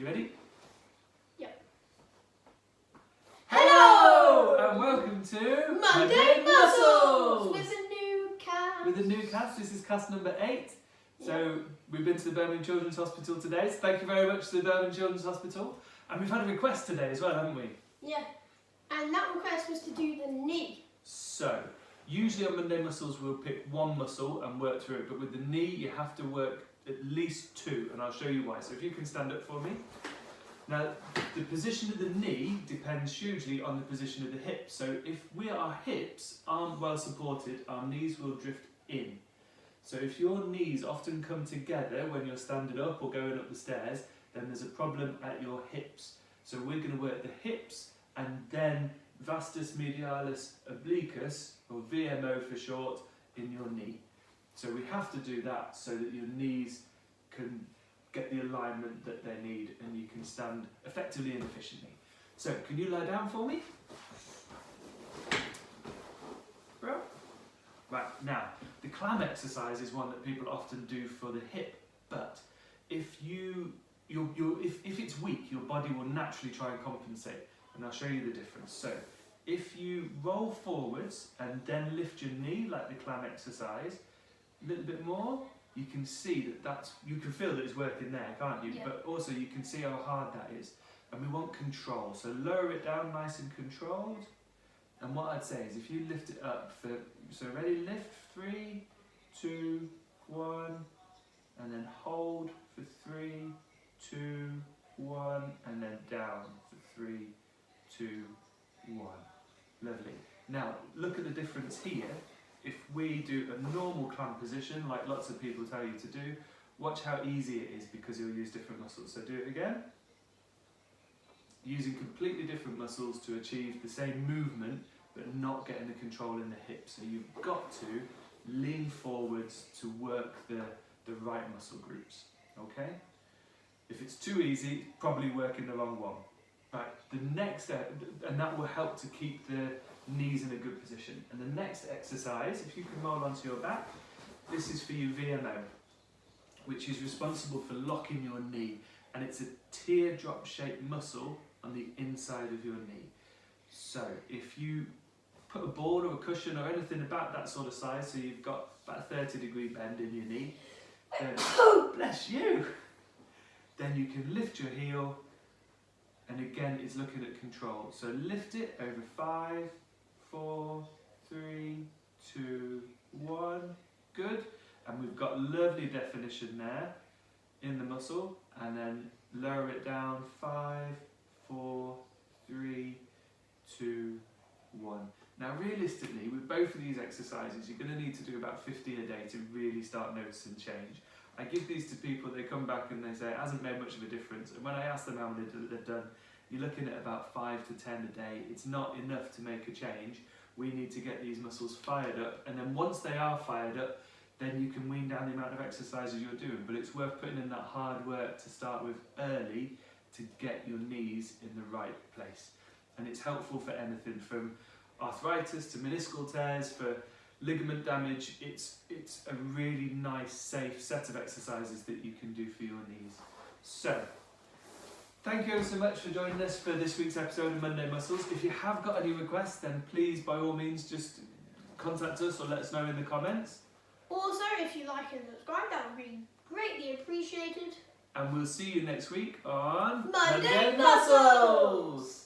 You ready? Yep. Hello! And welcome to Monday Muscles! With a new cast. With a new cast. This is cast number 8. So we've been to the Birmingham Children's Hospital today. So thank you very much to the Birmingham Children's Hospital. And we've had a request today as well, haven't we? Yeah. And that request was to do the knee. So, usually on Monday Muscles we'll pick one muscle and work through it. But with the knee you have to work at least 2. And I'll show you why. So if you can stand up for me. Now, the position of the knee depends hugely on the position of the hips. So if our hips aren't well supported, our knees will drift in. So if your knees often come together when you're standing up or going up the stairs, then there's a problem at your hips. So we're going to work the hips and then vastus medialis obliquus, or VMO for short, in your knee. So we have to do that so that your knees can get the alignment that they need and you can stand effectively and efficiently. So can you lie down for me? Bro? Right, now the clam exercise is one that people often do for the hip, but if if it's weak, your body will naturally try and compensate, and I'll show you the difference. So if you roll forwards and then lift your knee like the clam exercise, a little bit more, you can see you can feel that it's working there, can't you? Yeah. But also you can see how hard that is. And we want control. So lower it down nice and controlled. And what I'd say is if you lift it up so ready, lift, 3, 2, 1, and then hold for 3, 2, 1, and then down for 3, 2, 1. Lovely. Now look at the difference here. If we do a normal clam position, like lots of people tell you to do, watch how easy it is because you'll use different muscles. So do it again. Using completely different muscles to achieve the same movement, but not getting the control in the hips. So you've got to lean forwards to work the right muscle groups, okay? If it's too easy, probably working the wrong one. Right, the next, and that will help to keep the knees in a good position. And the next exercise, if you can roll onto your back, this is for your VMO, which is responsible for locking your knee. And it's a teardrop shaped muscle on the inside of your knee. So if you put a ball or a cushion or anything about that sort of size, so you've got about a 30-degree bend in your knee, then, oh, bless you, then you can lift your heel. And again, it's looking at control. So lift it over 5, 4, 3, 2, 1. Good. And we've got lovely definition there in the muscle. And then lower it down, 5, 4, 3, 2, 1. Now realistically, with both of these exercises, you're going to need to do about 50 a day to really start noticing change. I give these to people, they come back and they say it hasn't made much of a difference, and when I ask them how many they've done, you're looking at about 5 to 10 a day. It's not enough to make a change. We need to get these muscles fired up, and then once they are fired up, then you can wean down the amount of exercises you're doing. But it's worth putting in that hard work to start with early to get your knees in the right place. And it's helpful for anything from arthritis to meniscal tears, for ligament damage. It's a really nice, safe set of exercises that you can do for your knees. So, thank you ever so much for joining us for this week's episode of Monday Muscles. If you have got any requests, then please, by all means, just contact us or let us know in the comments. Also, if you like and subscribe, that would be greatly appreciated. And we'll see you next week on Monday Muscles!